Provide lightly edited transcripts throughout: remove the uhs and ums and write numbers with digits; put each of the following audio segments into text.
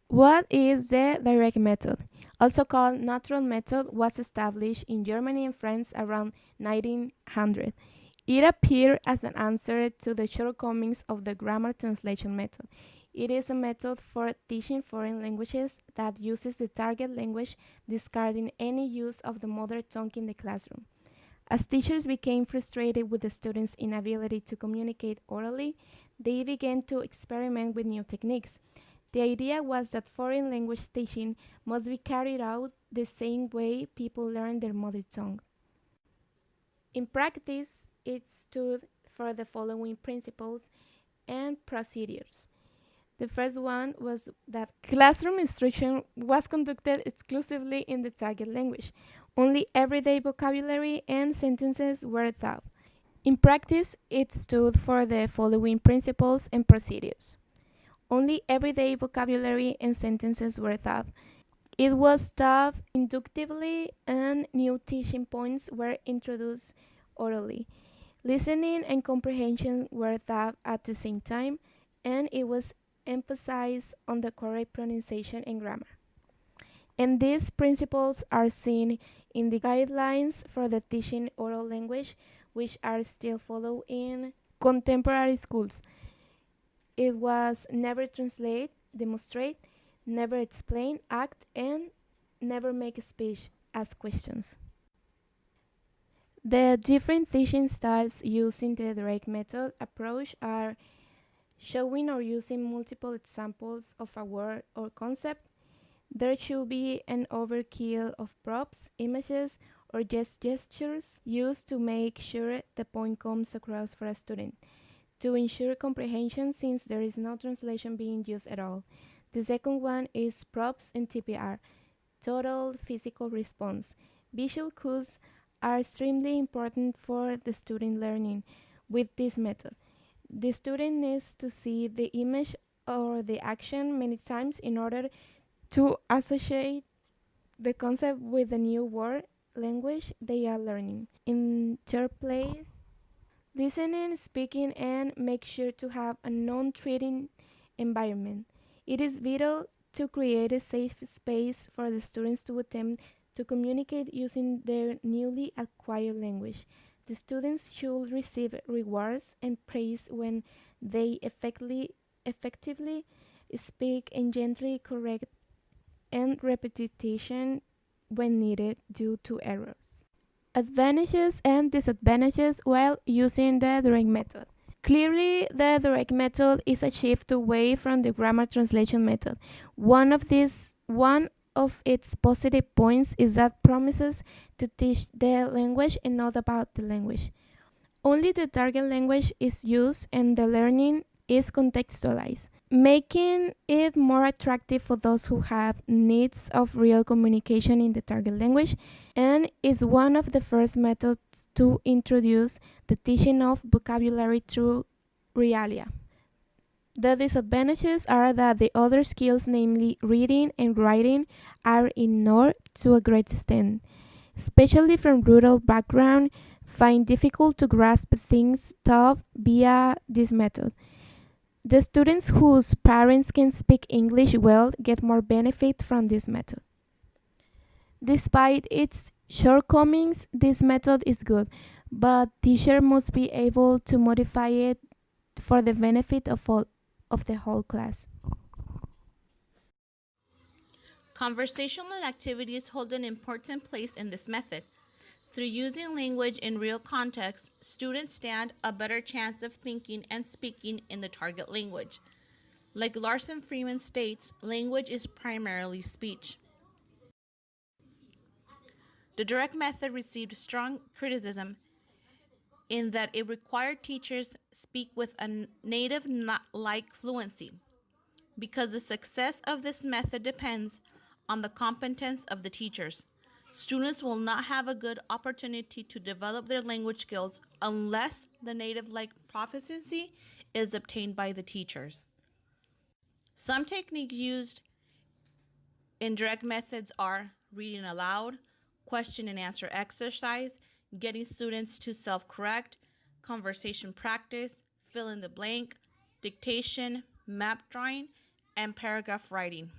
What is the direct method? Also called natural method, was established in Germany and France around 1900. It appeared as an answer to the shortcomings of the grammar translation method. It is a method for teaching foreign languages that uses the target language, discarding any use of the mother tongue in the classroom. As teachers became frustrated with the students' inability to communicate orally, they began to experiment with new techniques. The idea was that foreign language teaching must be carried out the same way people learn their mother tongue. In practice, it stood for the following principles and procedures. The first one was that classroom instruction was conducted exclusively in the target language. Only everyday vocabulary and sentences were taught. In practice, it stood for the following principles and procedures. Only everyday vocabulary and sentences were taught. It was taught inductively, and new teaching points were introduced orally. Listening and comprehension were taught at the same time, and it was emphasized on the correct pronunciation and grammar. And these principles are seen in the guidelines for the teaching oral language, which are still followed in contemporary schools. It was never translate, demonstrate, never explain, act, and never make a speech, ask questions. The different teaching styles using the direct method approach are showing or using multiple examples of a word or concept. There should be an overkill of props, images, or just gestures used to make sure the point comes across for a student, to ensure comprehension since there is no translation being used at all. The second one is props and TPR, total physical response. Visual cues are extremely important for the student learning with this method. The student needs to see the image or the action many times in order to associate the concept with the new word language they are learning. In third place, listening, speaking, and make sure to have a non-threatening environment. It is vital to create a safe space for the students to attempt to communicate using their newly acquired language. The students should receive rewards and praise when they effectively speak and gently correct and repetition when needed due to errors. Advantages and disadvantages while using the direct method. Clearly, the direct method is a shift away from the grammar translation method. One of its positive points is that promises to teach the language and not about the language. Only the target language is used and the learning is contextualized, making it more attractive for those who have needs of real communication in the target language, and is one of the first methods to introduce the teaching of vocabulary through realia. The disadvantages are that the other skills, namely reading and writing, are ignored to a great extent, especially from rural background, find difficult to grasp things taught via this method. The students whose parents can speak English well get more benefit from this method. Despite its shortcomings, this method is good, but teacher must be able to modify it for the benefit of the whole class. Conversational activities hold an important place in this method. Through using language in real context, students stand a better chance of thinking and speaking in the target language. Like Larson Freeman states, language is primarily speech. The direct method received strong criticism in that it required teachers speak with a native like fluency, because the success of this method depends on the competence of the teachers. Students will not have a good opportunity to develop their language skills unless the native like proficiency is obtained by the teachers. Some techniques used in direct methods are reading aloud, question and answer exercise, getting students to self correct, conversation practice, fill in the blank, dictation, map drawing, and paragraph writing.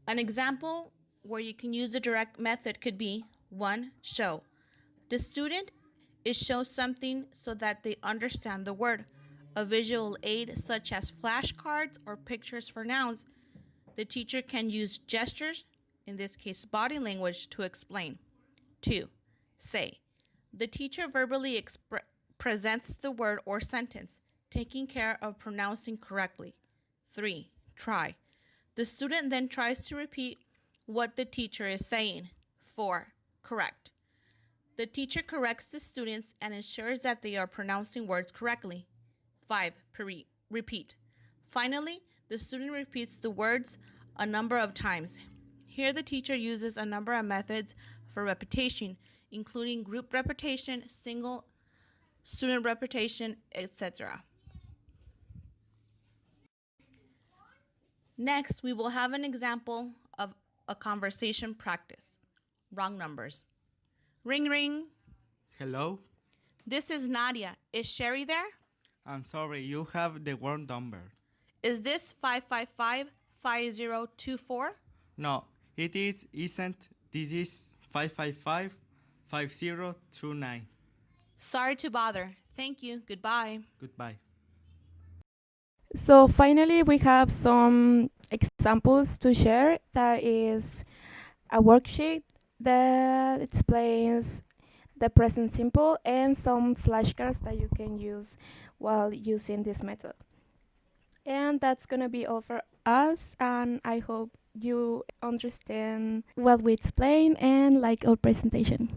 An example where you can use the direct method could be 1. Show. The student is show something so that they understand the word. A visual aid such as flashcards or pictures for nouns. The teacher can use gestures, in this case body language, to explain. 2. Say. The teacher verbally presents the word or sentence, taking care of pronouncing correctly. 3. Try. The student then tries to repeat what the teacher is saying. 4. Correct. The teacher corrects the students and ensures that they are pronouncing words correctly. 5. Repeat. Finally, the student repeats the words a number of times. Here the teacher uses a number of methods for repetition, including group repetition, single student repetition, etc. Next, we will have an example of a conversation practice. Wrong numbers. Ring, ring. Hello? This is Nadia. Is Sherry there? I'm sorry, you have the wrong number. Is this 555-5024? No, isn't. This is 555-5029. Sorry to bother. Thank you. Goodbye. Goodbye. So finally, we have some examples to share. That is a worksheet that explains the present simple and some flashcards that you can use while using this method. And that's gonna be all for us, and I hope you understand what we explain and like our presentation.